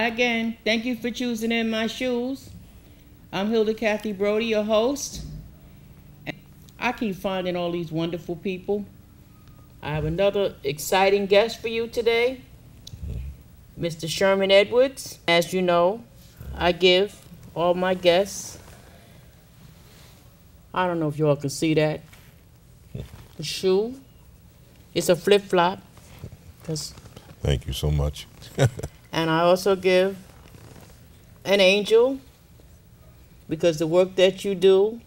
again. Thank you for choosing In My Shoes. I'm Hilda Broady, your host. I keep finding all these wonderful people. I have another exciting guest for you today, Mr. Sherman Edmonds. As you know, I give all my guests, I don't know if you all can see that, a shoe. It's a flip-flop. Thank you so much. And I also give an angel, because the work that you do,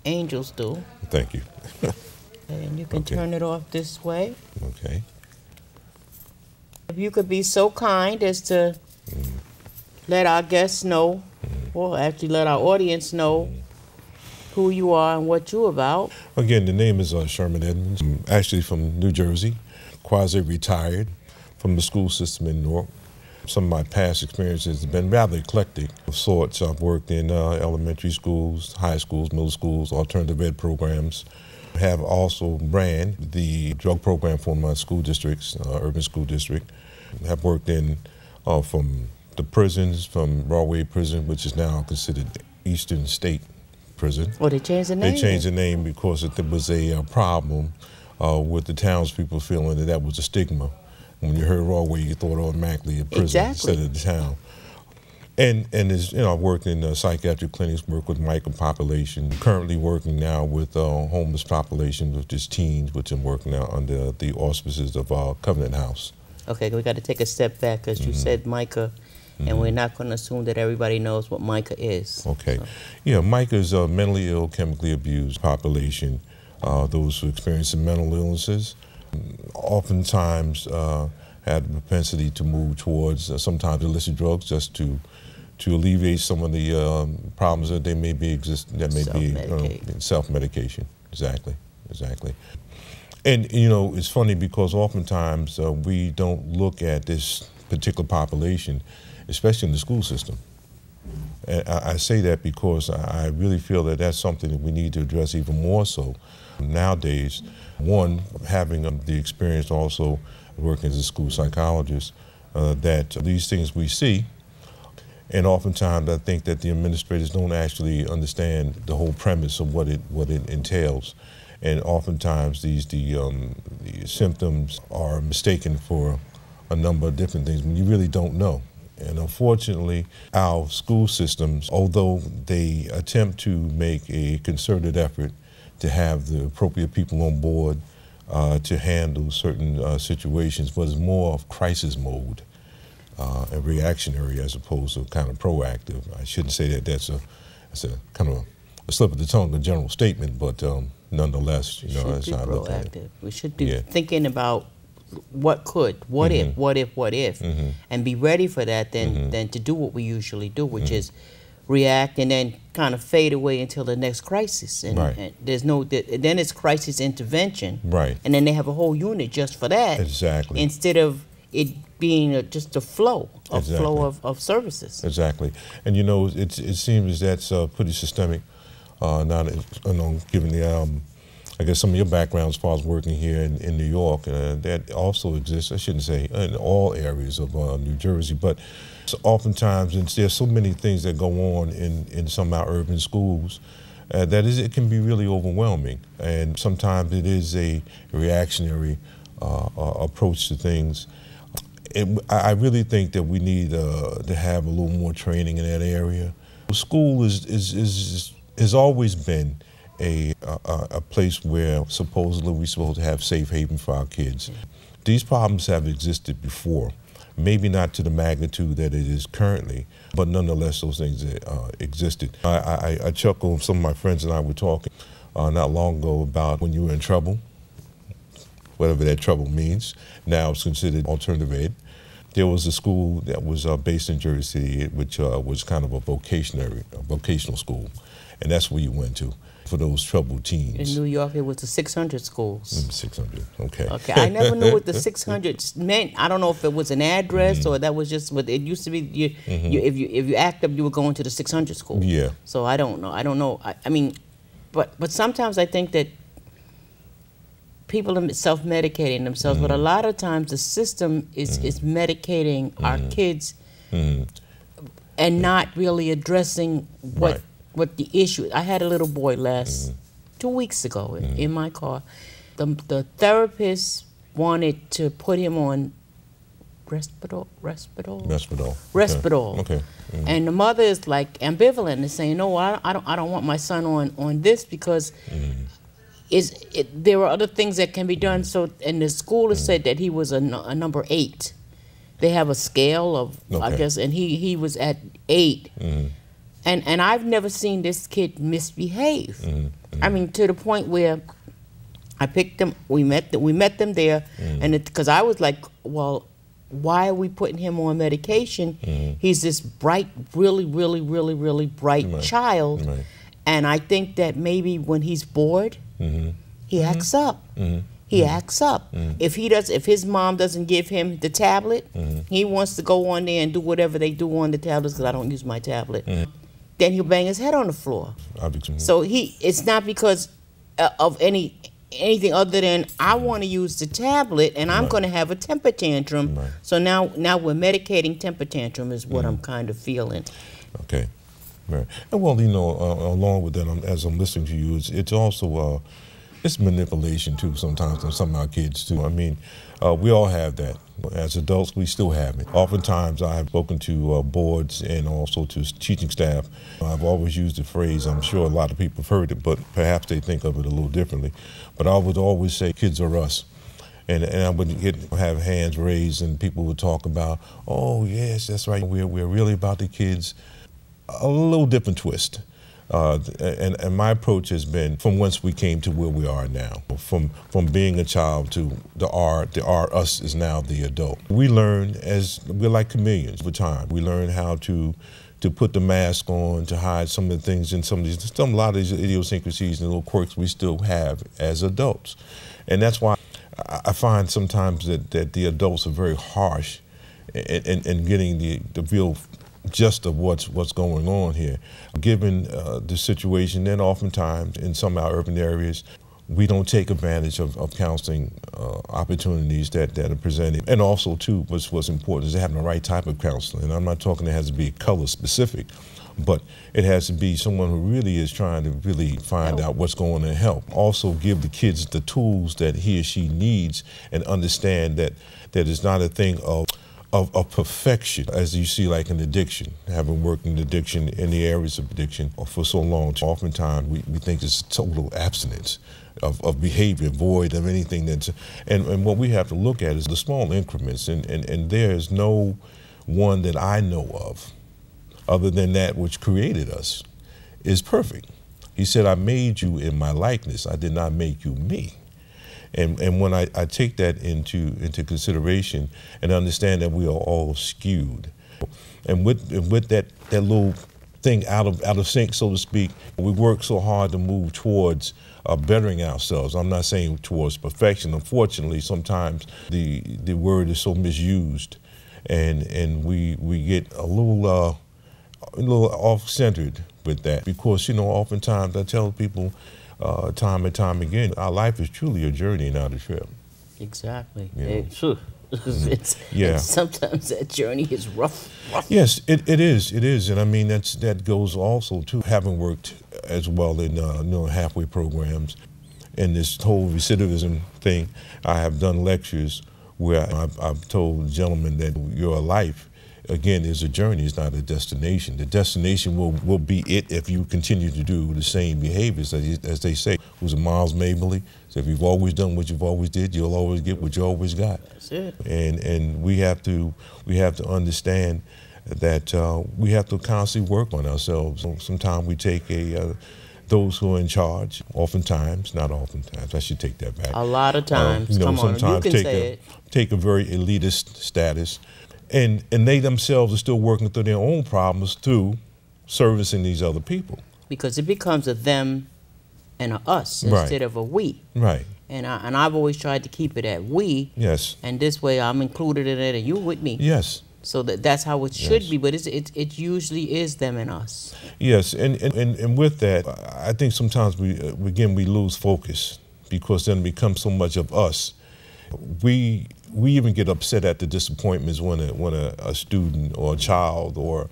angels do. Thank you. And you can turn it off this way. Okay. If you could be so kind as to let our guests know, or actually let our audience know who you are and what you're about. Again, the name is Sherman Edmonds. I'm actually from New Jersey, quasi-retired from the school system in Newark. Some of my past experiences have been rather eclectic of sorts. I've worked in elementary schools, high schools, middle schools, alternative ed programs. I have also ran the drug program for my school districts, urban school district. I have worked in from the prisons, from Broady Prison, which is now considered Eastern State Prison. Oh, they changed the name? They changed the name because there was a problem with the townspeople feeling that that was a stigma. When you heard Broady, you thought automatically of prison instead of the town. And as, I've worked in psychiatric clinics, worked with M.I.C.A population. Currently working now with homeless population, which is teens, which I'm working now under the auspices of Covenant House. Okay, we got to take a step back because you said M.I.C.A, and we're not going to assume that everybody knows what M.I.C.A is. Okay. So. Yeah, M.I.C.A is a mentally ill, chemically abused population, those who experience mental illnesses. Oftentimes had the propensity to move towards sometimes illicit drugs just to alleviate some of the problems that they may be self-medication. Exactly. And it's funny because oftentimes we don't look at this particular population, especially in the school system. And I say that because I really feel that that's something that we need to address even more so nowadays. One, having the experience also working as a school psychologist, that these things we see, and oftentimes I think that the administrators don't actually understand the whole premise of what it entails, and oftentimes the symptoms are mistaken for a number of different things when you really don't know. And unfortunately, our school systems, although they attempt to make a concerted effort to have the appropriate people on board to handle certain situations, but it's more of crisis mode and reactionary as opposed to kind of proactive. I shouldn't say that that's a kind of a slip of the tongue, a general statement, but nonetheless, that's how I look at it. We should be thinking about what could, what if, and be ready for that than to do what we usually do, which is react and then kind of fade away until the next crisis. And there's no, then it's crisis intervention. Right. And then they have a whole unit just for that. Exactly. Instead of it being just a flow of services. Exactly. And it seems that's pretty systemic. Now, given the I guess some of your background as far as working here in New York, that also exists, I shouldn't say in all areas of New Jersey, but oftentimes there's so many things that go on in some of our urban schools that it can be really overwhelming. And sometimes it is a reactionary approach to things. I really think that we need to have a little more training in that area. School has always been a place where supposedly we're supposed to have safe haven for our kids. These problems have existed before, maybe not to the magnitude that it is currently, but nonetheless those things existed. I chuckle, some of my friends and I were talking not long ago about when you were in trouble, whatever that trouble means. Now it's considered alternative ed. There was a school that was based in Jersey, which was kind of a vocational school, and that's where you went to for those troubled teens. In New York, it was the 600 schools. 600, okay. Okay, I never knew what the 600 meant. I don't know if it was an address or that was just what it used to be. If you act up, you were going to the 600 school. Yeah. So I don't know. I mean, but sometimes I think that people are self-medicating themselves, but a lot of times the system is medicating our kids and not really addressing what the issue. I had a little boy 2 weeks ago in my car. The therapist wanted to put him on Respirol. Okay. And the mother is like ambivalent and saying, no, I don't want my son on this because there are other things that can be done. So, and the school has said that he was a number 8. They have a scale of, I guess, and he was at 8. And I've never seen this kid misbehave. I mean, to the point where I picked them, we met them there, and because I was like, well, why are we putting him on medication? He's this bright, really bright child, and I think that maybe when he's bored, he acts up. He acts up. If his mom doesn't give him the tablet, he wants to go on there and do whatever they do on the tablets, because I don't use my tablet. Then he'll bang his head on the floor. So it's not because of anything other than I want to use the tablet and I'm going to have a temper tantrum. So now we're medicating temper tantrum is what I'm kind of feeling. Okay. Right. And well, along with that, as I'm listening to you, it's also it's manipulation too sometimes from some of our kids too. I mean, we all have that. As adults, we still have it. Oftentimes, I have spoken to boards and also to teaching staff. I've always used the phrase, I'm sure a lot of people have heard it, but perhaps they think of it a little differently. But I would always say, kids are us. And I would have hands raised and people would talk about, oh, yes, that's right, we're really about the kids. A little different twist. And my approach has been from whence we came to where we are now, from being a child to the us is now the adult. We learn we're like chameleons over time. We learn how to put the mask on, to hide some of the things and a lot of these idiosyncrasies and little quirks we still have as adults. And that's why I find sometimes that the adults are very harsh in getting the real gist of what's going on here. Given the situation, then oftentimes in some of our urban areas, we don't take advantage of counseling opportunities that are presented. And also, too, what's important is having the right type of counseling. And I'm not talking it has to be color specific, but it has to be someone who really is trying to really find out what's going on and help. Also give the kids the tools that he or she needs and understand that it's not a thing of perfection, as you see like in addiction, having worked in addiction in the areas of addiction for so long. Oftentimes we think it's total abstinence of behavior, void of anything and what we have to look at is the small increments, and there's no one that I know of other than that which created us is perfect. He said, I made you in my likeness, I did not make you me. And when I take that into consideration and understand that we are all skewed, and with that little thing out of sync, so to speak, we work so hard to move towards bettering ourselves. I'm not saying towards perfection. Unfortunately, sometimes the word is so misused, and we get a little off-centered with that, because oftentimes I tell people time and time again, our life is truly a journey, not a trip. Exactly. Yeah. Sometimes that journey is rough. Yes, it is, and I mean that goes also to having worked as well in halfway programs, and this whole recidivism thing. I have done lectures where I've told gentlemen that your life, again, is a journey, it's not a destination. The destination will be it if you continue to do the same behaviors, as they say. Who's Miles Mabley? So if you've always done what you've always did, you'll always get what you always got. That's it. And we have to understand that we have to constantly work on ourselves. Sometimes we take those who are in charge, oftentimes, not oftentimes, I should take that back. A lot of times, come on, you can say it. Take a very elitist status. And they themselves are still working through their own problems through servicing these other people. Because it becomes a them and a us instead of a we. Right. And I've always tried to keep it at we. Yes. And this way I'm included in it and you with me. Yes. So that's how it should be, but it usually is them and us. Yes, and with that, I think sometimes we lose focus, because then it becomes so much of us. We we even get upset at the disappointments when a student or a child or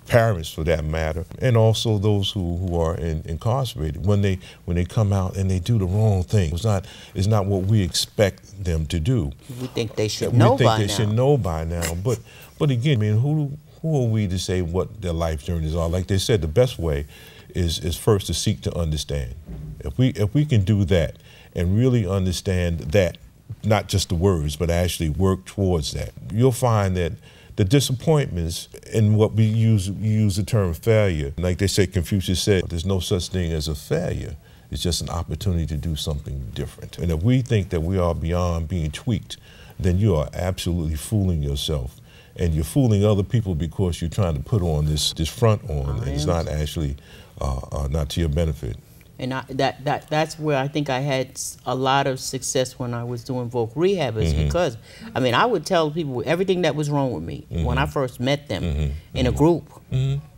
parents, for that matter, and also those who are incarcerated, when they come out and they do the wrong thing. It's not what we expect them to do. We think they should know by now. We think they should know by now. But again, I mean, who are we to say what their life journeys are? Like they said, the best way is first to seek to understand. If we can do that and really understand that, not just the words, but actually work towards that, you'll find that the disappointments in what we use the term failure. Like they say, Confucius said, there's no such thing as a failure. It's just an opportunity to do something different. And if we think that we are beyond being tweaked, then you are absolutely fooling yourself. And you're fooling other people because you're trying to put on this front on, and it's not actually not to your benefit. And that's where I think I had a lot of success when I was doing voc rehab, is because, I mean, I would tell people everything that was wrong with me when I first met them in a group.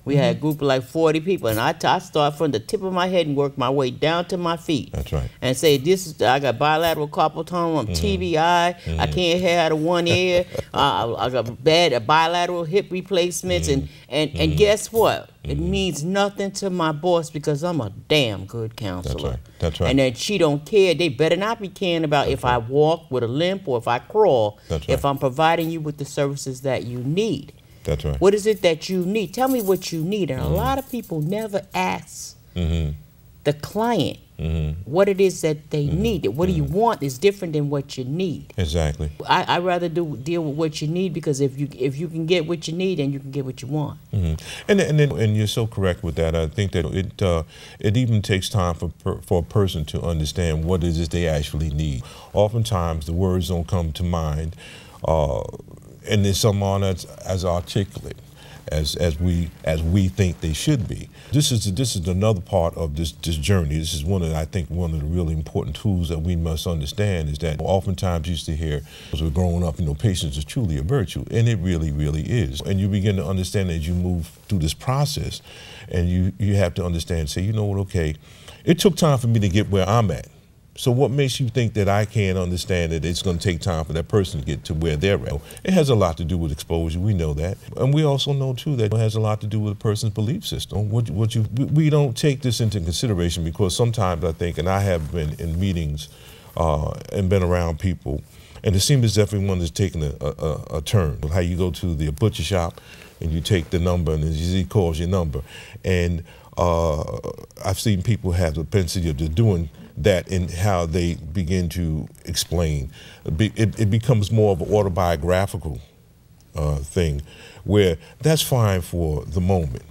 We had a group of like 40 people, and I start from the tip of my head and work my way down to my feet. That's right. And say, I got bilateral carpal tunnel, I'm TBI, I can't hear out of one ear, I got bad bilateral hip replacements, and guess what? It means nothing to my boss because I'm a damn good counselor. That's right. That's right. And then she don't care. They better not be caring about if I walk with a limp or if I crawl. That's right. If I'm providing you with the services that you need. That's right. What is it that you need? Tell me what you need. And a lot of people never ask the client what it is that they need. What do you want is different than what you need. Exactly. I rather deal with what you need, because if you can get what you need, then you can get what you want. And you're so correct with that. I think that it even takes time for a person to understand what it is they actually need. Oftentimes the words don't come to mind, and there's some on as articulate as we think they should be. This is another part of this journey. This is I think one of the really important tools that we must understand, is that oftentimes you used to hear, as we're growing up, patience is truly a virtue, and it really, really is. And you begin to understand as you move through this process, and you have to understand, say, you know what, okay, it took time for me to get where I'm at. So what makes you think that I can't understand that it's going to take time for that person to get to where they're at? It has a lot to do with exposure. We know that. And we also know, too, that it has a lot to do with a person's belief system. We don't take this into consideration, because sometimes I think, and I have been in meetings and been around people, and it seems as if everyone is taking a turn. How you go to the butcher shop and you take the number, and he calls your number. And I've seen people have the propensity of just doing that in how they begin to explain. It becomes more of an autobiographical thing, where that's fine for the moment,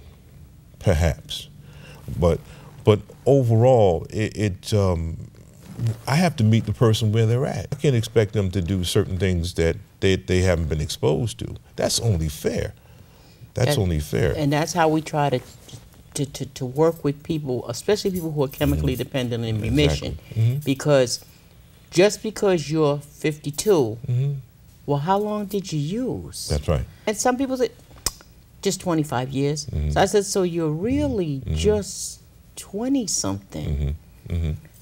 perhaps, but overall, I have to meet the person where they're at. I can't expect them to do certain things that they haven't been exposed to. That's only fair. That's only fair. And that's how we try to work with people, especially people who are chemically dependent in remission. Because just because you're 52, well, how long did you use? That's right. And some people say, just 25 years. So I said, so you're really just 20-something.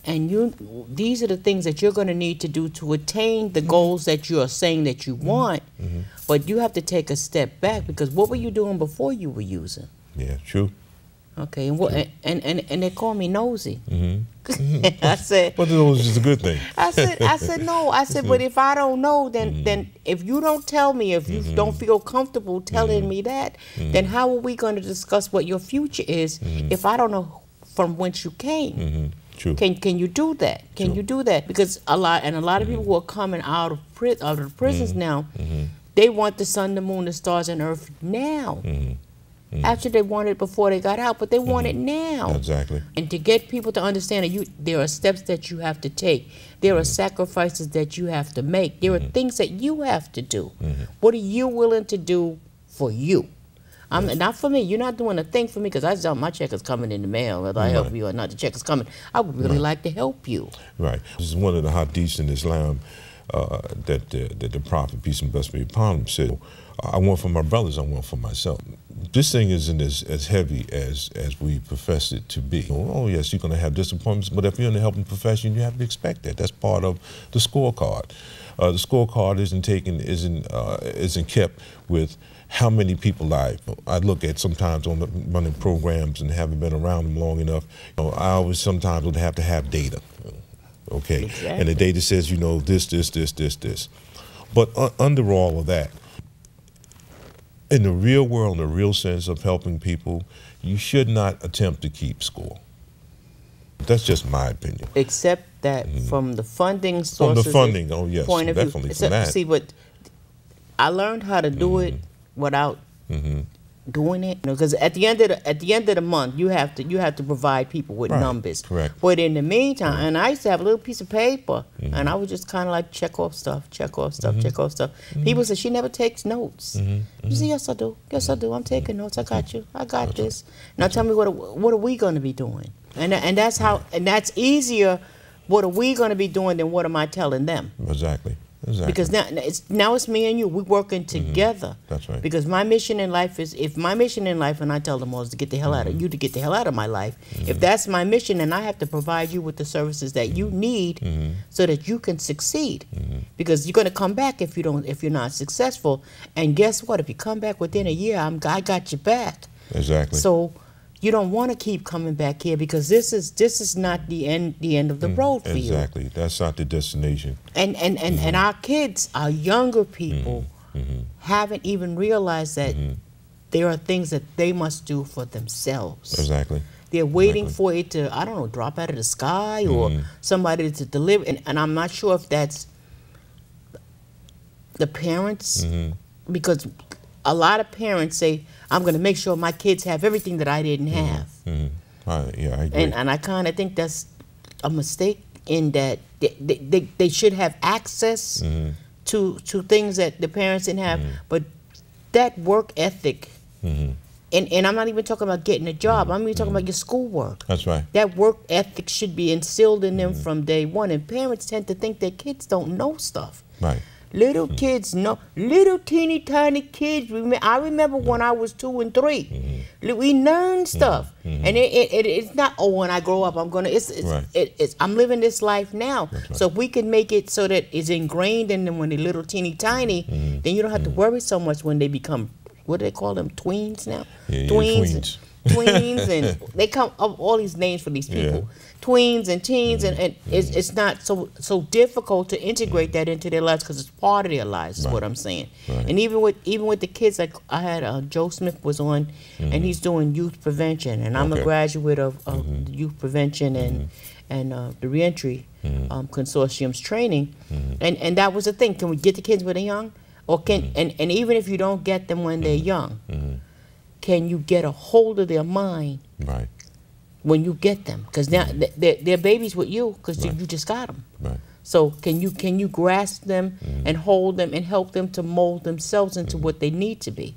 And these are the things that you're going to need to do to attain the goals that you are saying that you want. But you have to take a step back, because what were you doing before you were using? Yeah, true. Okay, and they call me nosy. I said, but nosy is a good thing. I said no. I said, but if I don't know, then if you don't tell me, if you don't feel comfortable telling me that, then how are we going to discuss what your future is if I don't know from whence you came? True. Can you do that? Can you do that? Because a lot of people who are coming out of the prisons now, they want the sun, the moon, the stars, and earth now. Actually, they wanted it before they got out, but they want it now. Exactly. And to get people to understand that there are steps that you have to take. There are sacrifices that you have to make. There are things that you have to do. What are you willing to do for you? Not for me. You're not doing a thing for me, because my check is coming in the mail, whether I help you or not. The check is coming. I would really like to help you. Right. This is one of the hadiths in Islam. that the prophet, peace and blessings be upon him, said, I want for my brothers, I want for myself. This thing isn't as heavy as we profess it to be. Oh yes, you're going to have disappointments, but if you're in the helping profession, you have to expect that. That's part of the scorecard. The scorecard isn't kept with how many people live. I look at sometimes on the running programs and having been around them long enough, I always sometimes would have to have data. Okay, exactly. And the data says, this. But under all of that, in the real world, in the real sense of helping people, you should not attempt to keep score. That's just my opinion. Except that from the funding sources, from the funding, oh yes, point of definitely view. from that. See, but I learned how to do it without doing it, because at the end of the month, you have to provide people with numbers. Correct. But in the meantime, and I used to have a little piece of paper, and I would just kind of like check off stuff. People say she never takes notes. You say, yes I do. Yes I do. I'm taking notes. I got you. I got this. Now tell me what are we going to be doing? And that's how. And that's easier. What are we going to be doing than what am I telling them? Exactly. Because now it's me and you. We're working together. That's right. Because my mission in life is, if my mission in life, and I tell them all, is to get the hell out of you, to get the hell out of my life. If that's my mission, then I have to provide you with the services that you need so that you can succeed. Because you're going to come back if you're not successful. And guess what? If you come back within a year, I got your back. Exactly. So you don't want to keep coming back here, because this is not the end of the road for you. Exactly. That's not the destination. And our kids, our younger people, haven't even realized that there are things that they must do for themselves. Exactly. They're waiting for it to, I don't know, drop out of the sky or somebody to deliver. And I'm not sure if that's the parents, because a lot of parents say, I'm going to make sure my kids have everything that I didn't have. Yeah, I agree. And I kind of think that's a mistake, in that they should have access to things that the parents didn't have. But that work ethic, and I'm not even talking about getting a job, I'm even talking about your schoolwork. That's right. That work ethic should be instilled in them from day one. And parents tend to think that kids don't know stuff. Right. Little kids know, little teeny tiny kids. I remember when I was 2 and 3, we learned stuff, and it's not, oh, when I grow up I'm gonna. I'm living this life now. Right. So if we can make it so that it's ingrained in them when they're little teeny tiny, then you don't have to worry so much when they become, what do they call them, tweens now? Yeah, tweens. Tweens, and they come up all these names for these people. Tweens and teens, and it's not so difficult to integrate that into their lives, because it's part of their lives, is what I'm saying. Right. And even with the kids, like I had Joe Smith was on, and he's doing youth prevention, and I'm a graduate of youth prevention and the reentry consortium's training, and that was the thing. Can we get the kids when they're young, or can and even if you don't get them when they're young, can you get a hold of their mind? Right. When you get them, because now they're babies with you, because you just got them. Right. So can you grasp them and hold them and help them to mold themselves into what they need to be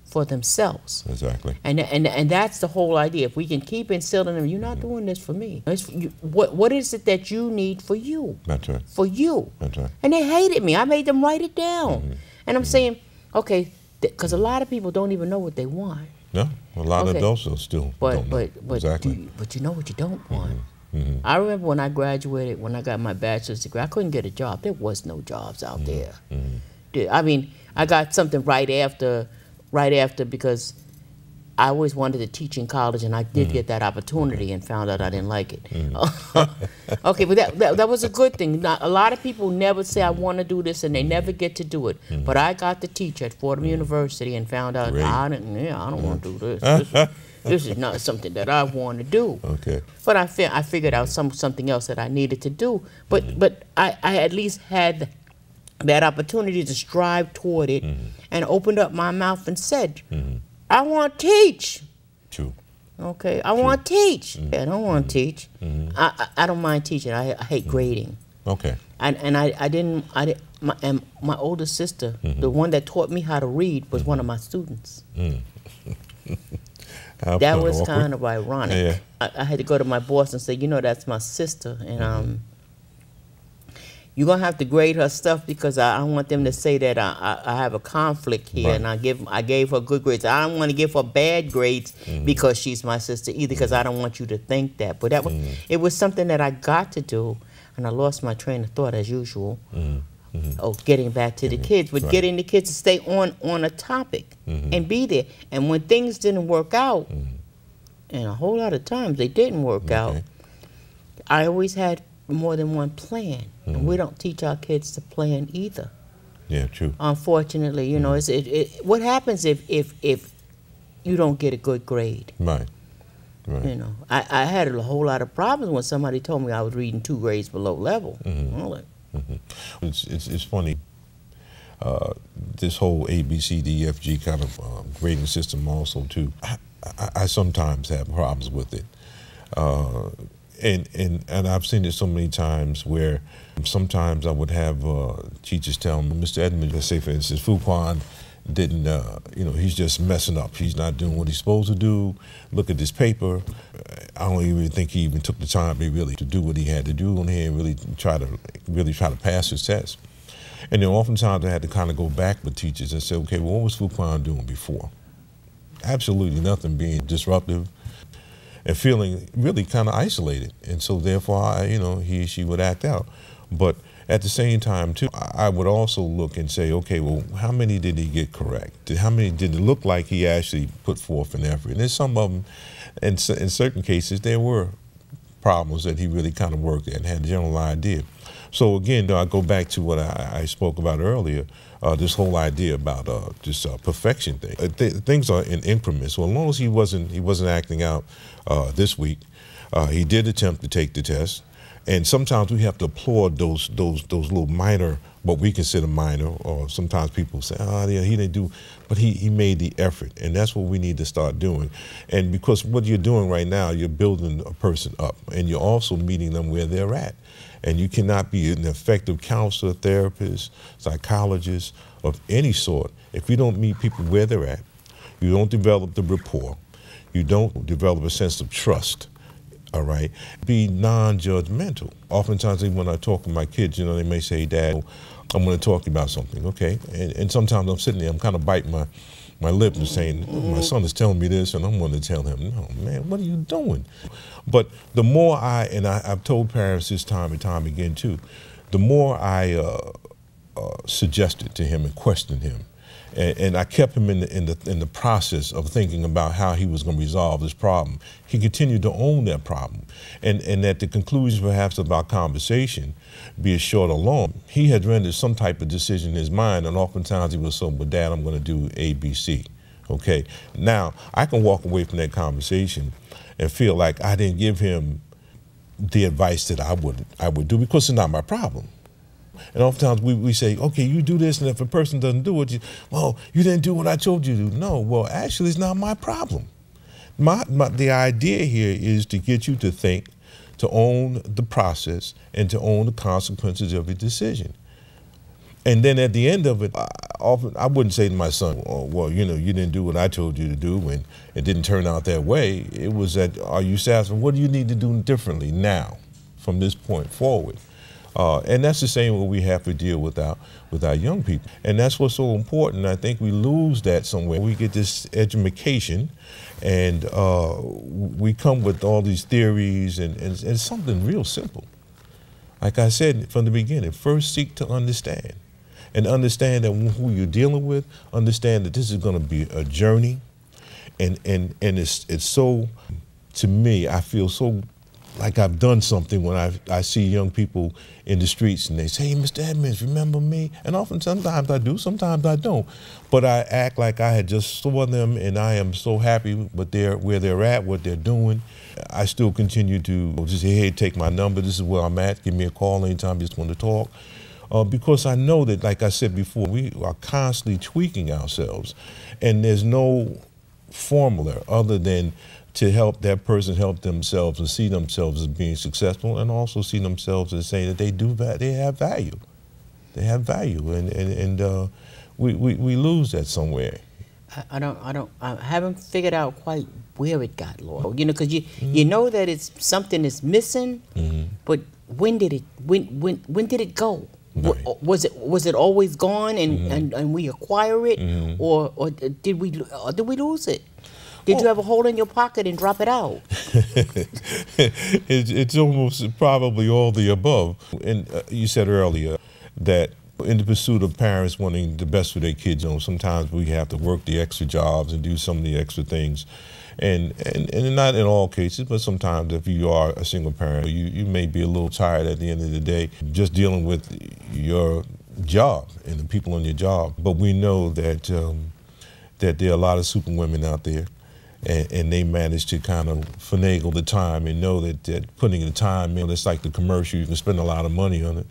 for themselves? Exactly. And that's the whole idea. If we can keep instilling them, you're not doing this for me. It's for you. What is it that you need for you? That's right. For you. That's right. And they hated me. I made them write it down. And I'm saying, okay, because a lot of people don't even know what they want. No, a lot of adults still don't know. Exactly. But you know what you don't want. I remember when I graduated, when I got my bachelor's degree, I couldn't get a job. There was no jobs out there. I mean, I got something right after, because I always wanted to teach in college, and I did get that opportunity and found out I didn't like it. Okay, but that was a good thing. Now, a lot of people never say, I want to do this, and they never get to do it. But I got to teach at Fordham University and found out, I don't want to do this. This is not something that I want to do. Okay. But I figured out something else that I needed to do. But I at least had that opportunity to strive toward it, and opened up my mouth and said, I want to teach. True. Okay, I want to teach. I don't want to teach. I don't mind teaching. I hate grading. Okay. And I didn't. My older sister, the one that taught me how to read, was one of my students. That was kind of ironic. Yeah. I had to go to my boss and say, that's my sister, and you're gonna have to grade her stuff because I don't want them to say that I have a conflict here, Right. and I gave her good grades. I don't want to give her bad grades because she's my sister either, because I don't want you to think that. But that was it was something that I got to do, and I lost my train of thought as usual. Oh, getting back to the kids, but Right. getting the kids to stay on a topic and be there. And when things didn't work out, and a whole lot of times they didn't work out, I always had more than one plan. And we don't teach our kids to plan either. Yeah, true. Unfortunately, you know, what happens if you don't get a good grade? Right. Right. You know, I had a whole lot of problems when somebody told me I was reading 2 grades below level. I'm like, It's funny. This whole A, B, C, D, F, G kind of grading system also too. I sometimes have problems with it, and I've seen it so many times where sometimes I would have teachers tell me, Mr. Edmonds, let's say for instance, Fuquan didn't, you know, he's just messing up. He's not doing what he's supposed to do. Look at this paper. I don't even think he even took the time really to do what he had to do on here and really try to pass his test. And then oftentimes I had to kind of go back with teachers and say, okay, well, what was Fuquan doing before? Absolutely nothing, being disruptive and feeling really kind of isolated. And so therefore, you know, she would act out. But at the same time, too, I would also look and say, okay, well, how many did he get correct? How many did it look like he actually put forth an effort? And there's some of them, in certain cases, there were problems that he really kind of worked at and had a general idea. So again, I go back to what I spoke about earlier, this whole idea about this perfection thing. Things are in increments. So as long as he wasn't acting out this week, he did attempt to take the test. And sometimes we have to applaud those little minor, what we consider minor, or sometimes people say, oh, yeah, he didn't do, but he made the effort, and that's what we need to start doing. And because what you're doing right now, you're building a person up, and you're also meeting them where they're at. And you cannot be an effective counselor, therapist, psychologist of any sort if you don't meet people where they're at, you don't develop the rapport, you don't develop a sense of trust. All right, be non-judgmental. Oftentimes when I talk to my kids, you know, they may say, Dad, I'm going to talk to you about something, okay? And sometimes I'm sitting there, I'm kind of biting my lip and saying, oh, my son is telling me this, and I'm going to tell him, no, man, what are you doing? But the more I've told parents this time and time again too, the more I suggested to him and questioned him, and I kept him in the process of thinking about how he was going to resolve this problem. He continued to own that problem, and at the conclusion perhaps of our conversation, be it short or long, he had rendered some type of decision in his mind, and oftentimes he was so, well, Dad, I'm going to do A, B, C. Okay, now I can walk away from that conversation and feel like I didn't give him the advice that I would do, because it's not my problem. And oftentimes we say, okay, you do this, and if a person doesn't do it, well, you didn't do what I told you to do. No, well, actually, it's not my problem. The idea here is to get you to think, to own the process, and to own the consequences of your decision. And then at the end of it, I wouldn't say to my son, oh, well, you know, you didn't do what I told you to do, and it didn't turn out that way. It was that, are you satisfied? What do you need to do differently now from this point forward? And that's the same what we have to deal with our young people. And that's what's so important. I think we lose that somewhere. We get this education, and we come with all these theories, and it's something real simple. Like I said from the beginning, first seek to understand. And understand that who you're dealing with, understand that this is going to be a journey. And it's so, to me, I feel so like I've done something when I see young people in the streets and they say, hey, Mr. Edmonds, remember me? And sometimes I do, sometimes I don't. But I act like I had just saw them, and I am so happy with where they're at, what they're doing. I still continue to just say, hey, take my number, this is where I'm at, give me a call anytime you just want to talk. Because I know that, like I said before, we are constantly tweaking ourselves, and there's no formula other than to help that person help themselves and see themselves as being successful, and also see themselves as saying that they have value. They have value, and we lose that somewhere. I haven't figured out quite where it got lost. You know, because you know that it's something is missing, but when did it go? Right. Was it always gone and we acquire it, or did we lose it? Did you have a hole in your pocket and drop it out? It's almost probably all the above. And you said earlier that in the pursuit of parents wanting the best for their kids, you know, sometimes we have to work the extra jobs and do some of the extra things. And not in all cases, but sometimes if you are a single parent, you may be a little tired at the end of the day just dealing with your job and the people on your job. But we know that that there are a lot of superwomen out there, and they manage to kind of finagle the time and know that putting the time in, it's like the commercial, you can spend a lot of money on it.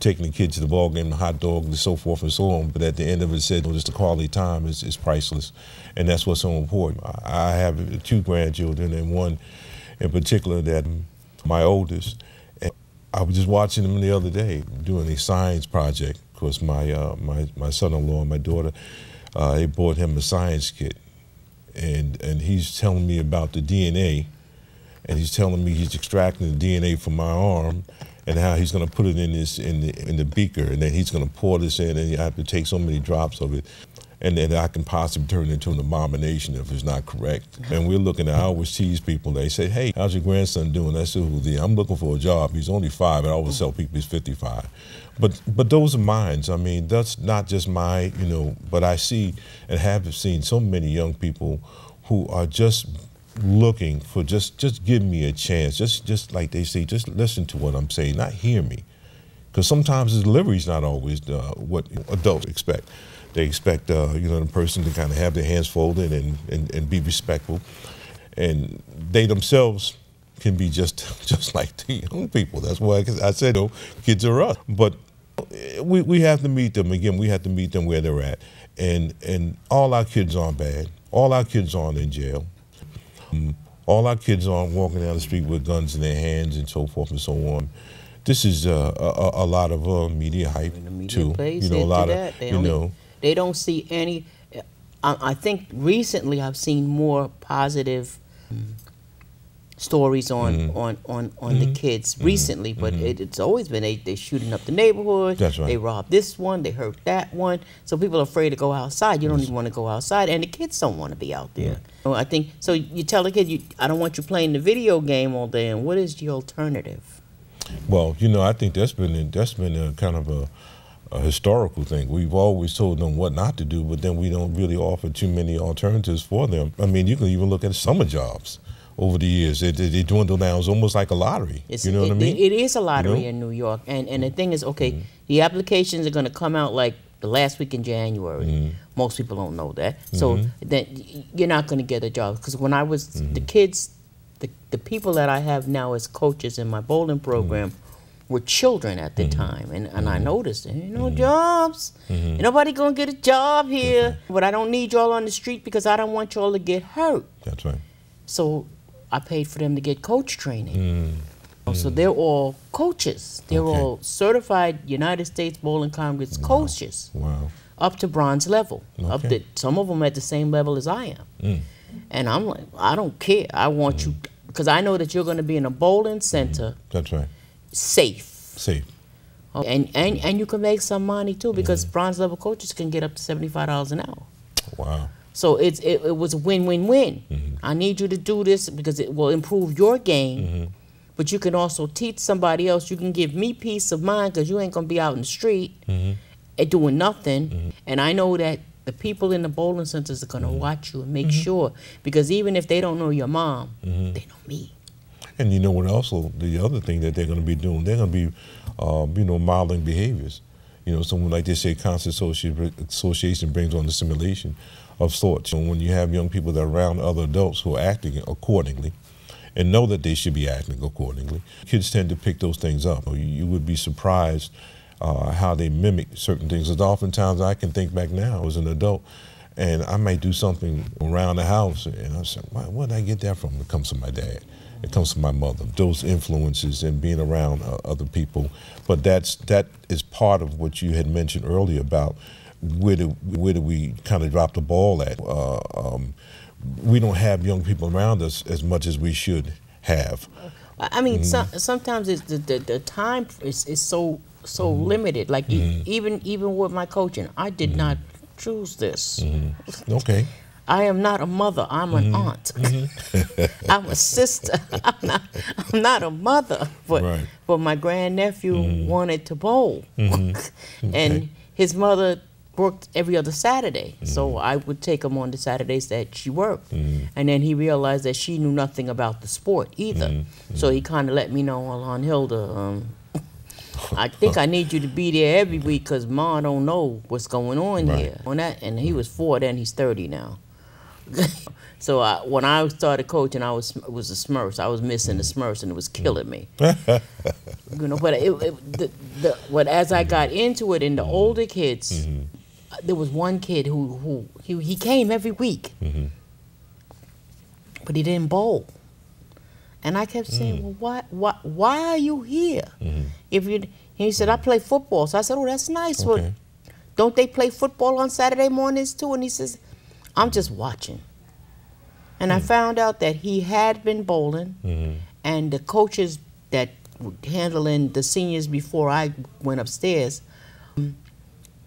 Taking the kids to the ball game, the hot dog, and so forth and so on. But at the end of it, said just the quality time is priceless, and that's what's so important. I have 2 grandchildren, and one in particular that my oldest. And I was just watching them the other day doing a science project. Of course, my son-in-law and my daughter, they bought him a science kit, and he's telling me about the DNA, and he's telling me he's extracting the DNA from my arm, and how he's going to put it in the beaker, and then he's going to pour this in, and you have to take so many drops of it, and then I can possibly turn it into an abomination if it's not correct. And we're looking at, I always tease people, they say, hey, how's your grandson doing? I said, I'm looking for a job. He's only 5, and I always tell people he's 55. But those are mine. I mean, that's not just my, you know, but I see and have seen so many young people who are just looking for just give me a chance, just like they say, just listen to what I'm saying, not hear me, because sometimes the delivery is not always what adults expect. They expect you know, the person to kind of have their hands folded and be respectful, and they themselves can be just like the young people. That's why I said, you know, kids are us, but we have to meet them again. We have to meet them where they're at, and all our kids aren't bad. All our kids aren't in jail. All our kids aren't walking down the street with guns in their hands and so forth and so on. This is a lot of media hype too. You know, a lot of they don't see any. I think recently I've seen more positive stories on the kids recently, but it's always been they shooting up the neighborhood. That's right. They robbed this one, they hurt that one. So people are afraid to go outside. You don't even want to go outside, and the kids don't want to be out there. So I think so. You tell the kid, I don't want you playing the video game all day. And what is the alternative? Well, you know, I think that's been a kind of a historical thing. We've always told them what not to do, but then we don't really offer too many alternatives for them. I mean, you can even look at summer jobs. Over the years, they dwindle down. It's almost like a lottery. You know what I mean? It is a lottery in New York. And the thing is, okay, the applications are going to come out like the last week in January. Most people don't know that. So then you're not going to get a job. Because when I was, the kids, the people that I have now as coaches in my bowling program were children at the time. And I noticed, there ain't no jobs. Ain't nobody going to get a job here. But I don't need y'all on the street because I don't want y'all to get hurt. That's right. So I paid for them to get coach training. So they're all coaches. They're all certified United States Bowling Congress coaches. Up to bronze level. Up to, some of them at the same level as I am. And I'm like, I don't care. I want you, because I know that you're going to be in a bowling center. That's right. Safe. And you can make some money too, because bronze level coaches can get up to $75 an hour. Wow. So it was a win-win-win. I need you to do this because it will improve your game, but you can also teach somebody else. You can give me peace of mind because you ain't going to be out in the street and doing nothing. And I know that the people in the bowling centers are going to watch you and make sure, because even if they don't know your mom, they know me. And you know what also, the other thing that they're going to be doing, they're going to be, you know, modeling behaviors. You know, someone like they say, constant association brings on the simulation of thoughts. And when you have young people that are around other adults who are acting accordingly and know that they should be acting accordingly, kids tend to pick those things up. You would be surprised how they mimic certain things. Because oftentimes I can think back now as an adult, and I might do something around the house, and I say, where did I get that from? It comes from my dad. It comes from my mother. Those influences and being around other people. But that is part of what you had mentioned earlier about where do we kind of drop the ball at? We don't have young people around us as much as we should have. I mean, sometimes it's the time is so limited. Like even with my coaching, I did not choose this. Okay. I am not a mother. I'm an aunt. I'm a sister. I'm not a mother. But my grandnephew wanted to bowl, and his mother worked every other Saturday. So I would take him on the Saturdays that she worked, and then he realized that she knew nothing about the sport either. So he kind of let me know, well, on Hilda, I think I need you to be there every week because Ma don't know what's going on here. On that, and he was 4 then, he's 30 now. So when I started coaching, it was the Smurfs. I was missing the Smurfs, and it was killing me. You know, but as I got into it, in the older kids, there was one kid who he came every week, but he didn't bowl. And I kept saying, well, why are you here? He said, I play football. So I said, oh, that's nice. Okay. Well, don't they play football on Saturday mornings too? And he says, I'm just watching. And I found out that he had been bowling, and the coaches that were handling the seniors before I went upstairs, he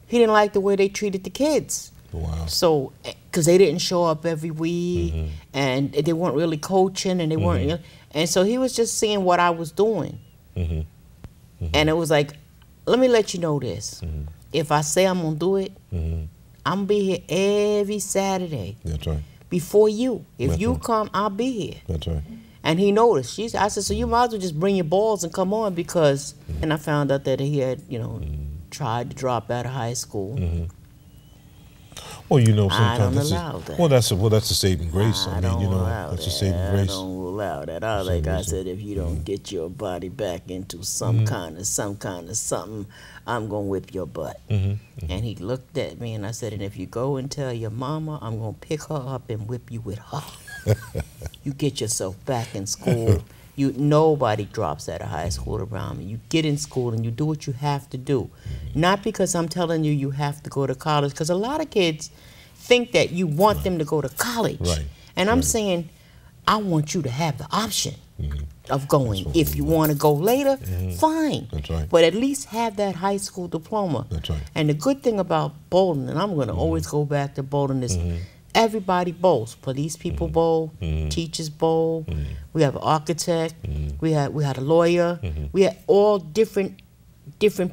didn't like the way they treated the kids. Wow. So, because they didn't show up every week, and they weren't really coaching, and they weren't, and so he was just seeing what I was doing. And it was like, let me let you know this. If I say I'm going to do it, I'm going to be here every Saturday. That's right. Before you. If you come, I'll be here. That's right. And he noticed. I said, so you might as well just bring your balls and come on, because, and I found out that he had, tried to drop out of high school. Well, sometimes I don't allow that. Well, that's a saving grace. I mean, that's a saving grace. I don't allow that. Like I said, if you don't get your body back into some kind of something, I'm gonna whip your butt. And he looked at me, and I said, and if you go and tell your mama, I'm gonna pick her up and whip you with her. You get yourself back in school. Nobody drops out of high school around me. You get in school and you do what you have to do. Not because I'm telling you have to go to college, because a lot of kids think that you want them to go to college. Right. And I'm saying, I want you to have the option of going. If you want to go later, fine. That's right. But at least have that high school diploma. That's right. And the good thing about bowling, and I'm going to always go back to bowling, is everybody bowls. Police people bowl, teachers bowl. We have an architect. We had a lawyer. We had all different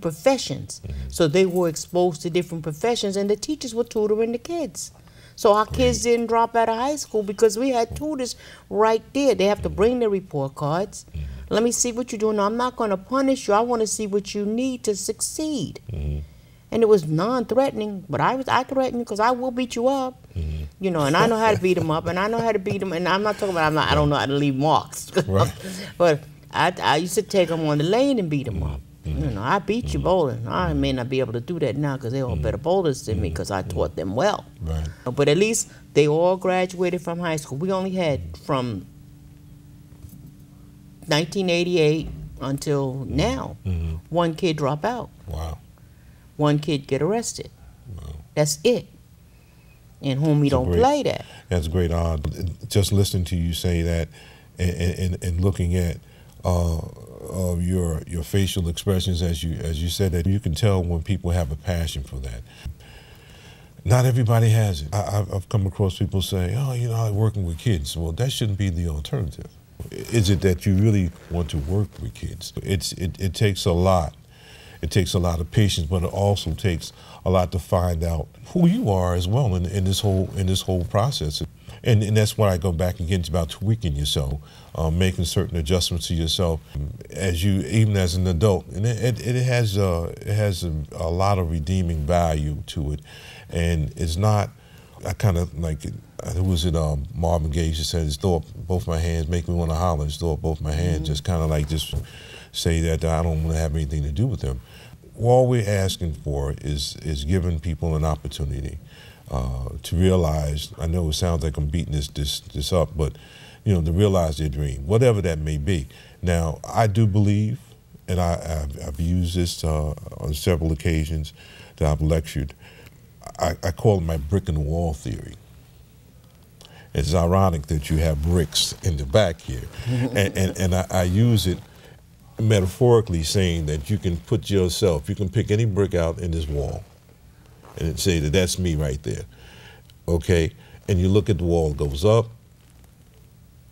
professions. So they were exposed to different professions, and the teachers were tutoring the kids. So our kids didn't drop out of high school because we had tutors right there. They have to bring their report cards. Let me see what you're doing. No, I'm not going to punish you. I want to see what you need to succeed. And it was non-threatening, but I threatened because I will beat you up. And I know how to beat them up, and I know how to beat them, and I'm not talking about I don't know how to leave marks. Right. But I used to take them on the lane and beat them up. I beat you bowling. I may not be able to do that now because they're all better bowlers than me because I taught them well. Right. But at least they all graduated from high school. We only had from 1988 until now, one kid drop out. Wow. One kid get arrested. Wow. That's it. And whom we don't play that. That's great. Just listening to you say that, and looking at your facial expressions as you said that, you can tell when people have a passion for that. Not everybody has it. I've come across people say, oh, I'm working with kids. Well, that shouldn't be the alternative. Is it that you really want to work with kids? It takes a lot. It takes a lot of patience, but it also takes a lot to find out who you are as well in this whole process. And that's why I go back again. It's about tweaking yourself, making certain adjustments to yourself even as an adult. And it has a lot of redeeming value to it. And it's not, I kind of like it. Who was it? Marvin Gaye just said, "Throw up both my hands, make me want to holler. Just throw up both my hands." Just kind of like just say that I don't want to have anything to do with them. All we're asking for is giving people an opportunity to realize. I know it sounds like I'm beating this up, but to realize their dream, whatever that may be. Now, I do believe, and I've used this on several occasions that I've lectured, I call it my brick in the wall theory. It's ironic that you have bricks in the back here. And I use it metaphorically, saying that you can put yourself, you can pick any brick out in this wall and say that that's me right there, okay? And you look at the wall, it goes up,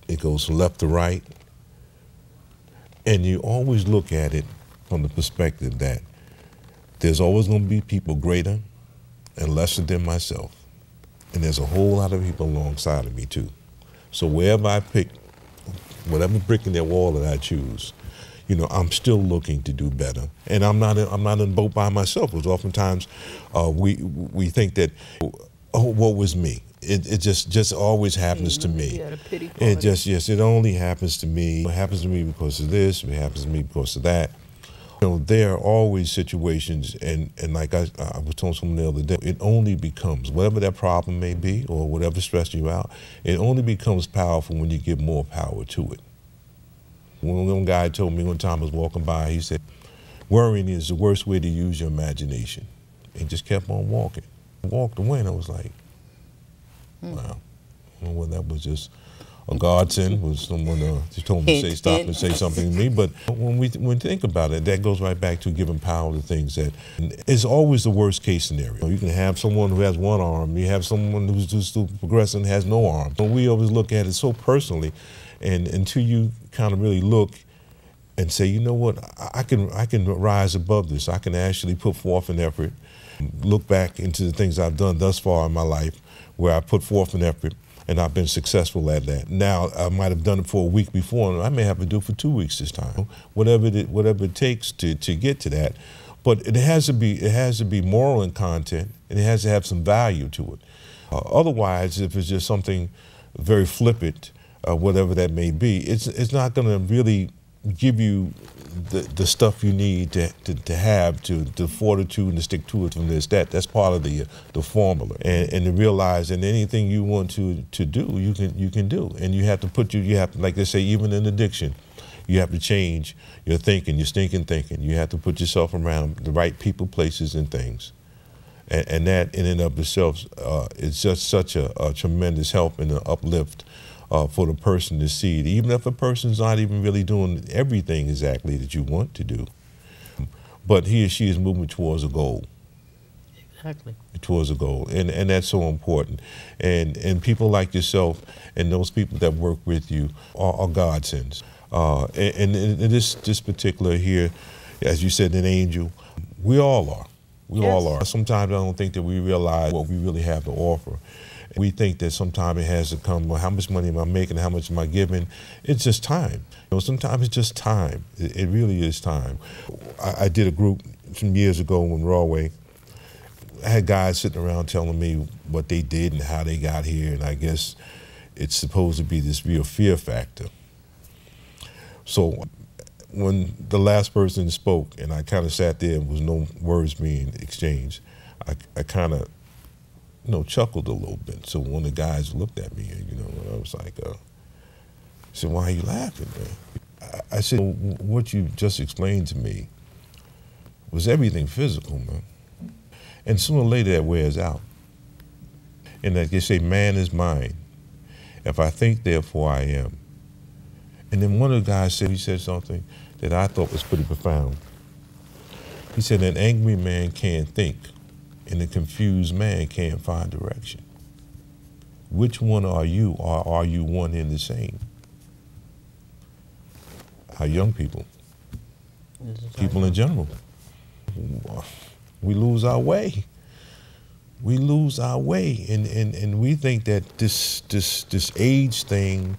it goes from left to right, and you always look at it from the perspective that there's always going to be people greater and lesser than myself. And there's a whole lot of people alongside of me too. So wherever I pick, whatever brick in that wall that I choose, you know, I'm still looking to do better. And I'm not in the boat by myself, because oftentimes we think that, oh, what was me? It just always happens to me. Yeah, the pity party. It just, yes, it only happens to me. It happens to me because of this, it happens to me because of that. You know, there are always situations, and like I was telling someone the other day, it only becomes, whatever that problem may be or whatever's stressing you out, it only becomes powerful when you give more power to it. One guy told me one time I was walking by, he said, worrying is the worst way to use your imagination. And just kept on walking. I walked away and I was like, wow. I don't know whether that was just a godsend, was someone just told me to say stop and say something to me. But when we think about it, that goes right back to giving power to things that is always the worst case scenario. You can have someone who has one arm, you have someone who's just progressing has no arm. But we always look at it so personally, and until you kind of really look and say, you know what, I can rise above this. I can actually put forth an effort, look back into the things I've done thus far in my life, where I put forth an effort, and I've been successful at that. Now, I might have done it for a week before, and I may have to do it for 2 weeks this time. Whatever it takes to get to that. But it has to be moral in content, and it has to have some value to it. Otherwise, if it's just something very flippant, whatever that may be, it's not going to really give you the stuff you need to have the fortitude and to stick to it from this. That's part of the formula, and to realize that anything you want to do, you can do, and you have to like they say, even in addiction, you have to change your thinking, your stinking thinking. You have to put yourself around the right people, places, and things, and that in and of itself is just such a tremendous help and an uplift for the person to see it, even if a person's not even really doing everything exactly that you want to do. But he or she is moving towards a goal. Exactly. Towards a goal, and that's so important. And people like yourself and those people that work with you are godsends. And in this particular here, as you said, an angel, we all are. We all are. Sometimes I don't think that we realize what we really have to offer. We think that sometimes it has to come, well, how much money am I making, how much am I giving? It's just time. You know, sometimes it's just time. It really is time. I did a group some years ago in Broadway. I had guys sitting around telling me what they did and how they got here, and I guess it's supposed to be this real fear factor. So when the last person spoke, and I kind of sat there and was no words being exchanged, I kind of, chuckled a little bit. So one of the guys looked at me, and I was like, he said, "Why are you laughing, man?" I said, well, "What you just explained to me was everything physical, man. And sooner or later that wears out. And like they say, man is mind. If I think, therefore I am." And then one of the guys said, he said something that I thought was pretty profound. He said, "An angry man can't think, and a confused man can't find direction. Which one are you, or are you one and the same?" Our young people, people in general, we lose our way. We lose our way, and we think that this age thing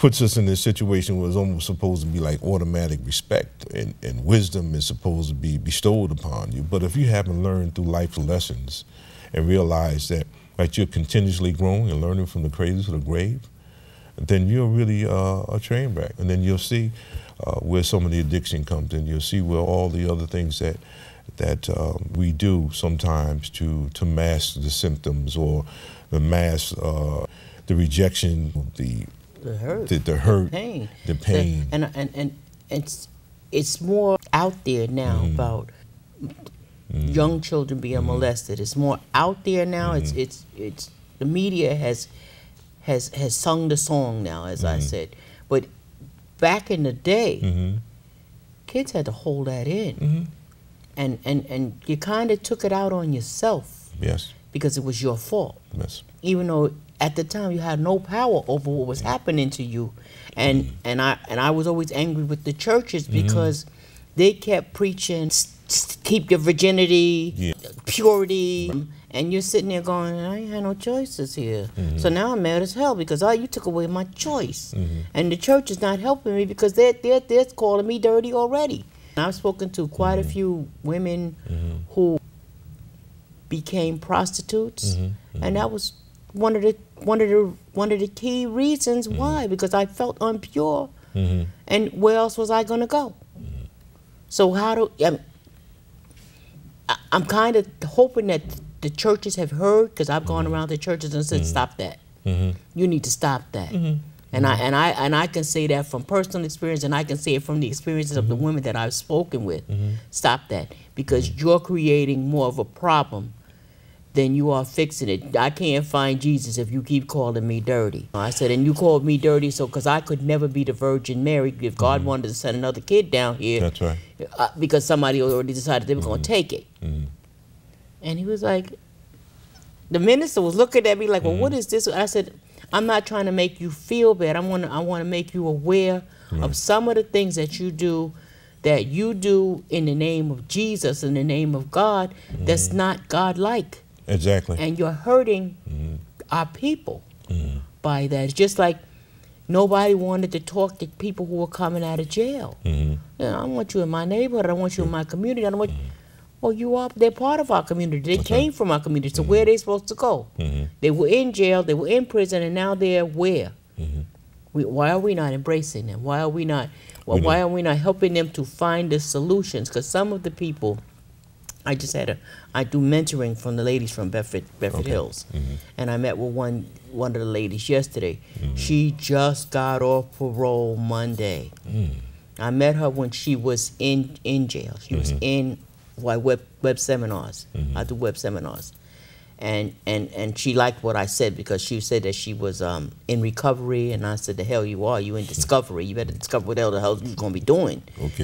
puts us in this situation where it's almost supposed to be like automatic respect, and wisdom is supposed to be bestowed upon you. But if you haven't learned through life's lessons and realize that you're continuously growing and learning from the cradle to the grave, then you're really a train wreck. And then you'll see where some of the addiction comes in. You'll see where all the other things that we do sometimes to mask the symptoms, or to mask the rejection, the hurt, the pain. And it's more out there now about young children being molested. It's more out there now. It's the media has sung the song now, as I said. But back in the day, kids had to hold that in. And you kind of took it out on yourself. Yes. Because it was your fault. Yes. Even though at the time you had no power over what was happening to you. And I was always angry with the churches because they kept preaching, keep your virginity, purity, and you're sitting there going, I ain't had no choices here. So now I'm mad as hell because you took away my choice. And the church is not helping me because they're calling me dirty already. I've spoken to quite a few women who became prostitutes, and that was one of the key reasons why, because I felt impure, and where else was I going to go? So I'm kind of hoping that the churches have heard, because I've gone around the churches and said, stop that. You need to stop that. And I can say that from personal experience, and I can say it from the experiences of the women that I've spoken with. Stop that, because you're creating more of a problem than you are fixing it. I can't find Jesus if you keep calling me dirty. I said, and you called me dirty because I could never be the Virgin Mary if God wanted to send another kid down here. That's right. Because somebody already decided they were going to take it. And he was like, the minister was looking at me like, well, what is this? I said, I'm not trying to make you feel bad. I want to make you aware of some of the things that you do in the name of Jesus, in the name of God, that's not God-like. Exactly. And you're hurting our people by that. It's just like nobody wanted to talk to people who were coming out of jail. You know, I don't want you in my neighborhood. I don't want you in my community. I don't want well, they're part of our community. They came from our community. So where are they supposed to go? They were in jail, they were in prison, and now they're where? Why are we not embracing them? Why are we not helping them to find the solutions? Because some of the people, I do mentoring from the ladies from Bedford Hills, and I met with one of the ladies yesterday. She just got off parole Monday. I met her when she was in jail. She was in web seminars. I do web seminars, and she liked what I said, because she said that she was in recovery, and I said, the hell you are, you in discovery. You better discover what the hell you're going to be doing.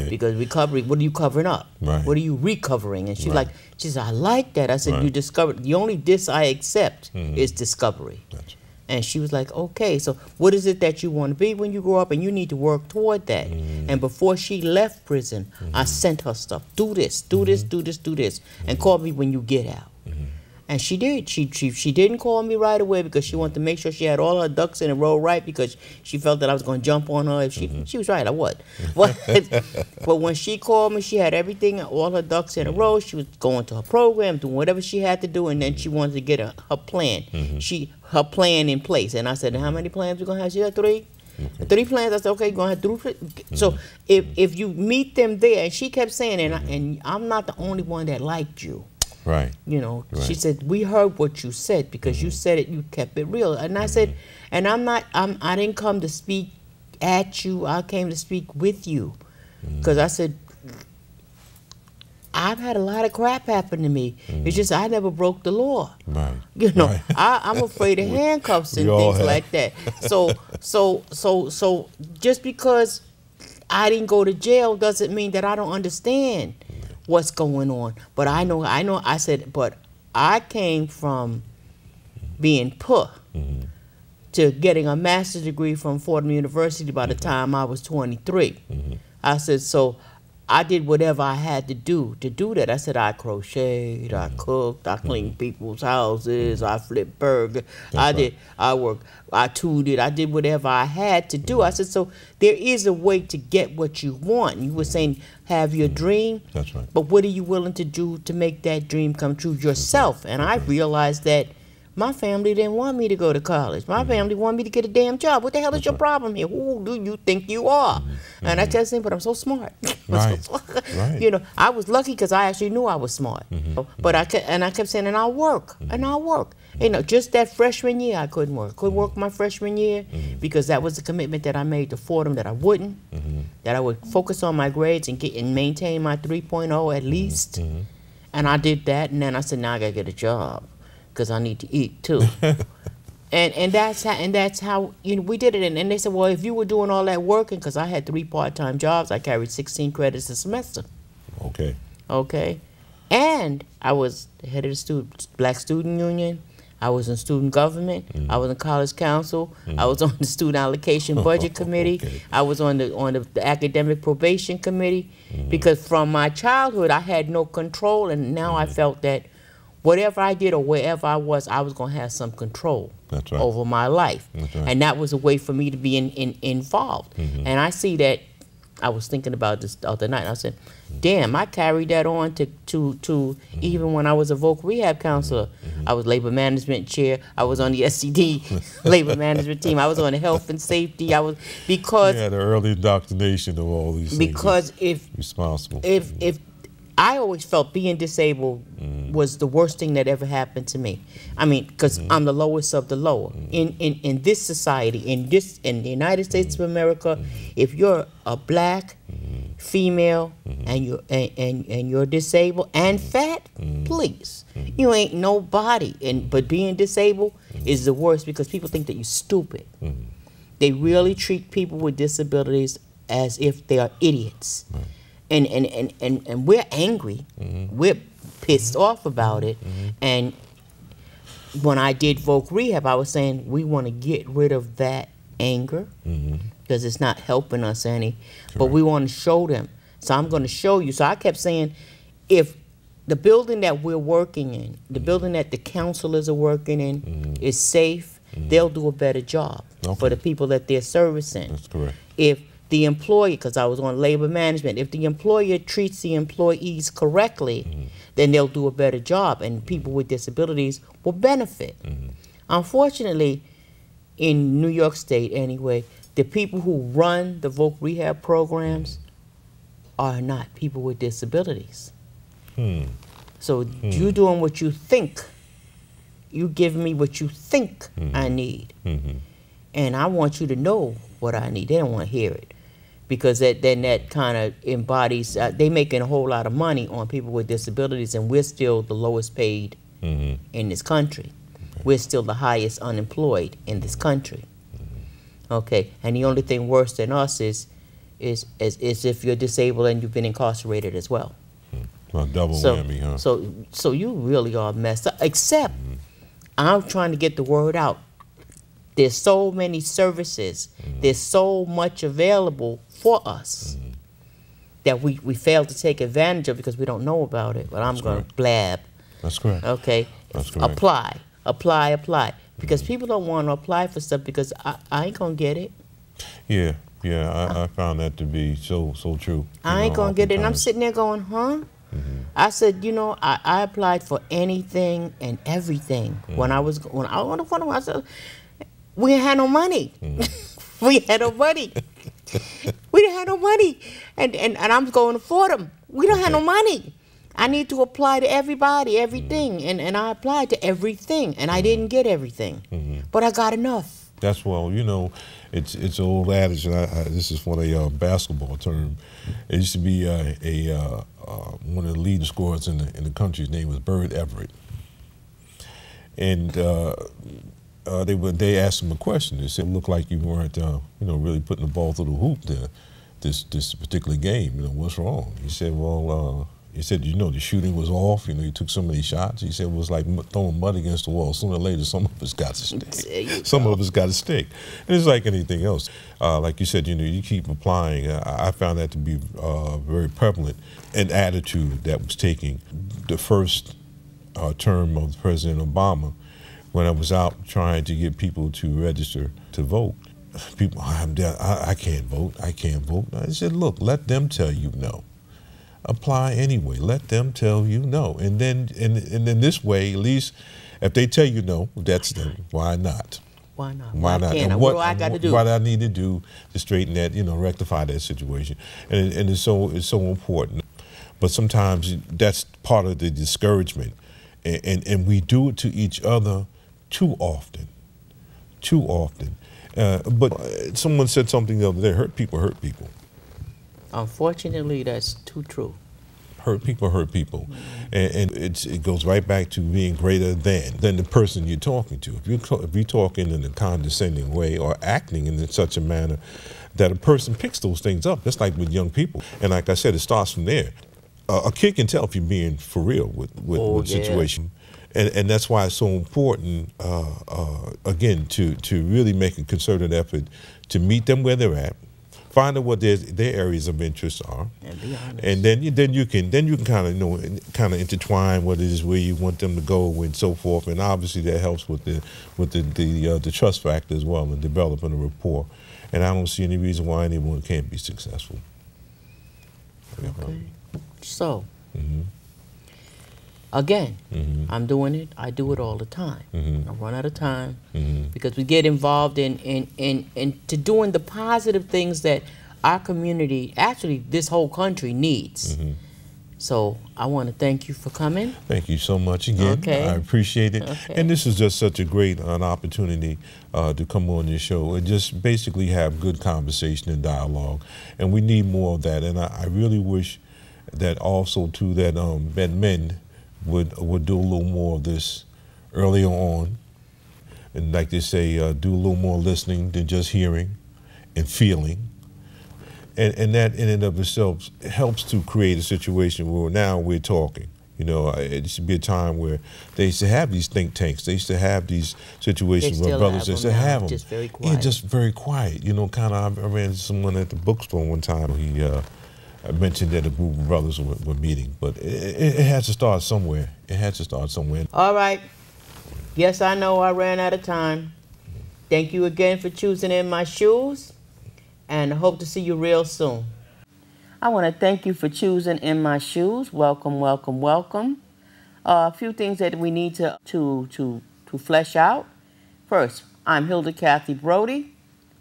Because recovery, what are you covering up? What are you recovering? And she's like, she said, I like that. I said, you discovered, the only I accept is discovery. And she was like, okay, so what is it that you want to be when you grow up? And you need to work toward that. And before she left prison, I sent her stuff. Do this, do this, do this, do this. And call me when you get out. And she did. She didn't call me right away because she wanted to make sure she had all her ducks in a row right, because she felt that I was going to jump on her if she was right. I would. But when she called me, she had everything, all her ducks in a row. She was going to her program, doing whatever she had to do, and then she wanted to get her plan. Her plan in place. And I said, how many plans we going to have? She had 3. 3 plans. I said, okay, you're going to have 3. So if you meet them there, and she kept saying, and I'm not the only one that liked you. You know, she said, we heard what you said, because you said it, you kept it real. And I said, and I didn't come to speak at you, I came to speak with you. Because I said, I've had a lot of crap happen to me. It's just I never broke the law. You know, I'm afraid of handcuffs and things like that. So just because I didn't go to jail doesn't mean that I don't understand what's going on. But I said, but I came from being poor to getting a master's degree from Fordham University by the time I was 23. I said, so I did whatever I had to do that. I said, I crocheted, I cooked, I cleaned people's houses, I flipped burgers, I worked, I tutored, I did whatever I had to do. I said, so there is a way to get what you want. You were saying, have your dream. That's right. But what are you willing to do to make that dream come true yourself? And I realized that my family didn't want me to go to college. My family wanted me to get a damn job. What the hell is your problem here? Who do you think you are? And I kept saying, but I'm so smart. You know, I was lucky because I actually knew I was smart. But I kept saying, and I'll work, and I'll work. You know, just that freshman year, I couldn't work. Couldn't work my freshman year because that was the commitment that I made to Fordham, that I wouldn't, that I would focus on my grades and maintain my 3.0 at least. And I did that, and then I said, now I gotta get a job, because I need to eat too. and that's how you know we did it. And they said, well, if you were doing all that working, because I had 3 part-time jobs, I carried 16 credits a semester. Okay. Okay. And I was the head of the Black Student Union. I was in student government. I was in college council. I was on the student allocation budget committee. Okay. I was on the academic probation committee, because from my childhood I had no control, and now I felt that whatever I did or wherever I was going to have some control over my life. And that was a way for me to be involved. And I see that. I was thinking about this the other night, and I said, damn, I carried that on to even when I was a voc rehab counselor. I was labor management chair. I was on the SCD labor management team. I was on the health and safety. Because the early indoctrination of all these things. Because if I always felt being disabled was the worst thing that ever happened to me. I mean, because I'm the lowest of the lower. In this society, in the United States of America, if you're a black female and you're disabled and fat, please, you ain't nobody. But being disabled is the worst, because people think that you're stupid. They really treat people with disabilities as if they are idiots. And we're angry. We're pissed off about it. And when I did voc rehab, I was saying we want to get rid of that anger, because it's not helping us any. But we want to show them. So I'm going to show you. So I kept saying, if the building that we're working in, the building that the counselors are working in, is safe, they'll do a better job for the people that they're servicing. That's correct. If the employer, because I was on labor management, if the employer treats the employees correctly, then they'll do a better job, and people with disabilities will benefit. Unfortunately, in New York State anyway, the people who run the voc rehab programs are not people with disabilities. So you doing what you think. You give me what you think I need. And I want you to know what I need. They don't want to hear it, because then that kind of embodies, they making a whole lot of money on people with disabilities, and we're still the lowest paid in this country. We're still the highest unemployed in this country. Okay, and the only thing worse than us is if you're disabled and you've been incarcerated as well. Well, double whammy, huh? So you really are messed up. Except I'm trying to get the word out. There's so many services. There's so much available for us that we fail to take advantage of because we don't know about it. But I'm going to blab. That's correct. Okay. That's correct. Apply. Because people don't want to apply for stuff because I ain't going to get it. Yeah. I found that to be so true. I ain't going to get it. And I'm sitting there going, huh? I said, you know, I applied for anything and everything when I said, we didn't have no money. We had no money. We didn't have no money. And I'm going for them. We don't have no money. I need to apply to everybody, everything. And I applied to everything. And I didn't get everything. But I got enough. That's, well, you know, it's an old adage, and this is for a basketball term. It used to be one of the leading scorers in the country. His name was Bird Everett. And they asked him a question. They said, "Looked like you weren't, really putting the ball through the hoop this particular game. You know, what's wrong?" He said, "Well, the shooting was off. You took so many shots." He said it was like throwing mud against the wall. Sooner or later, some of us got to stick. Some of us got to stick. And it's like anything else. Like you said, you keep applying. I found that to be very prevalent, an attitude that was taking the first term of President Obama. When I was out trying to get people to register to vote, people, I can't vote. I can't vote. I said, look, let them tell you no. Apply anyway. Let them tell you no. And then in this way, at least, if they tell you no, that's them. Why not? Why not? Why not? And what do I got to do? What I need to do to straighten that, rectify that situation. And it's so important. But sometimes that's part of the discouragement. And we do it to each other too often. But someone said something the other day, hurt people. Unfortunately, that's too true. Hurt people. And it goes right back to being greater than the person you're talking to. If you're talking in a condescending way or acting in such a manner that a person picks those things up, that's like with young people. And like I said, it starts from there. A kid can tell if you're being for real with situation. And that's why it's so important, again, to really make a concerted effort to meet them where they're at, find out what their areas of interest are, and be honest. And then you can kind of intertwine what it is where you want them to go and so forth. And obviously that helps with the trust factor as well and developing a rapport. And I don't see any reason why anyone can't be successful. Okay. So. Again, I'm doing it. I do it all the time. I run out of time because we get involved in to doing the positive things that our community, actually this whole country needs. So I want to thank you for coming. Thank you so much again. Okay. I appreciate it. Okay. And this is just such a great opportunity to come on your show and just basically have good conversation and dialogue. And we need more of that. And I really wish that also too that men would do a little more of this earlier on, and like they say, do a little more listening than just hearing and feeling, and that in and of itself helps to create a situation where now we're talking. You know, it should be a time where they used to have these think tanks. They used to have these situations where brothers used to have them. Just very quiet. Yeah, just very quiet. You know, kind of. I ran into someone at the bookstore one time. I mentioned that a group of brothers were meeting, but it has to start somewhere. It has to start somewhere. All right. Yes, I know I ran out of time. Thank you again for choosing In My Shoes, and I hope to see you real soon. I want to thank you for choosing In My Shoes. Welcome, welcome, welcome. A few things that we need to flesh out. First, I'm Hilda Kathy Broady,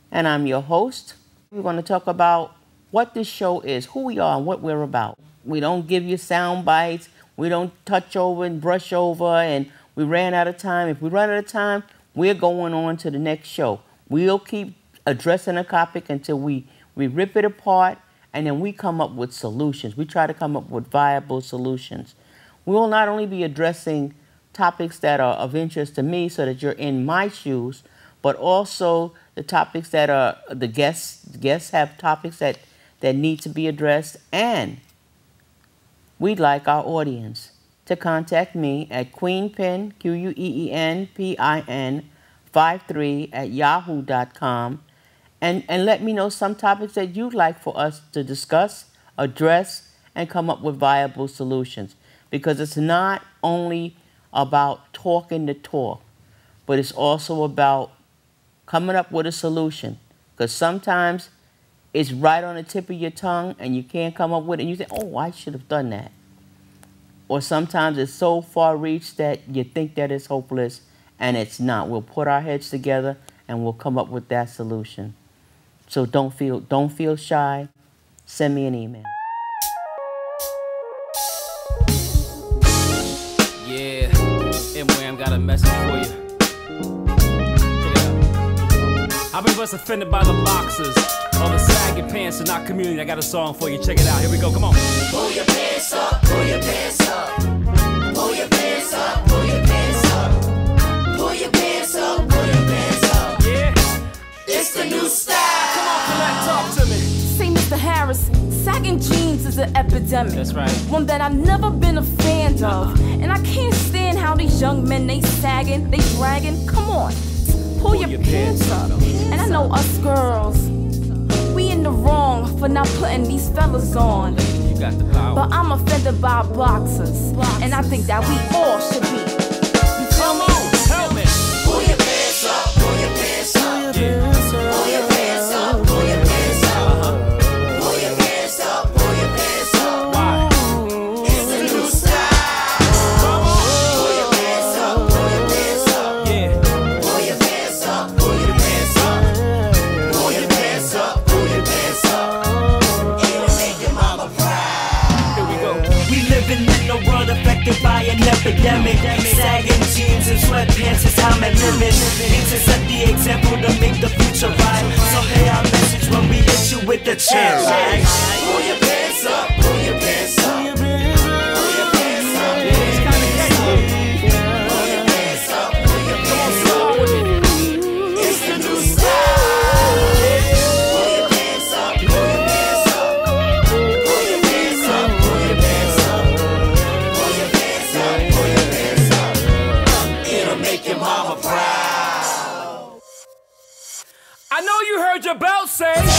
and I'm your host. We're going to talk about what this show is, who we are, and what we're about. We don't give you sound bites. We don't touch over and brush over, and we ran out of time. If we run out of time, we're going on to the next show. We'll keep addressing a topic until we rip it apart, and then we come up with solutions. We try to come up with viable solutions. We will not only be addressing topics that are of interest to me so that you're in my shoes, but also the topics that are the guests have topics that need to be addressed, and we'd like our audience to contact me at queenpin, QUEENPIN 53@yahoo.com, and let me know some topics that you'd like for us to discuss, address, and come up with viable solutions. Because it's not only about talking the talk, but it's also about coming up with a solution. Because sometimes it's right on the tip of your tongue and you can't come up with it and you say, oh, I should have done that. Or sometimes it's so far reached that you think that it's hopeless, and it's not. We'll put our heads together and we'll come up with that solution. So don't feel shy. Send me an email. Yeah, M.I.C.A got a message for you. I've been less offended by the boxers, all the sagging pants in our community. I got a song for you. Check it out. Here we go. Come on. Pull your pants up. Pull your pants up. Pull your pants up. Pull your pants up. Pull your pants up. Pull your pants up. Yeah. It's the new style. Come on, Colette, talk to me. Say, Mr. Harris, sagging jeans is an epidemic. That's right. One that I've never been a fan of. And I can't stand how these young men, they sagging, they dragging. Come on. Pull your pants up. And I know us girls, we in the wrong for not putting these fellas on. You got the power. But I'm offended by boxers, and I think that we all should be. You feel me? Help me. Pull your pants up. Pull your pants up. Pull your pants up. Pull your pants up. Pull your pants up. Pull your pants up. Why? It's the new style. Pull your pants up. Pull your pants up. Yeah. Pull your pants up. Pull your pants up. Pull your pants up. Pull your pants up. It'll make your mama proud. Here we go. We living in a world affected by an epidemic. Sagging jeans and sweatpants is how I'm living. Need to set the example to make the future right. So hear our message when we hit you with the chance. Pull your pants up. Pull your pants up. Pull your pants up. say.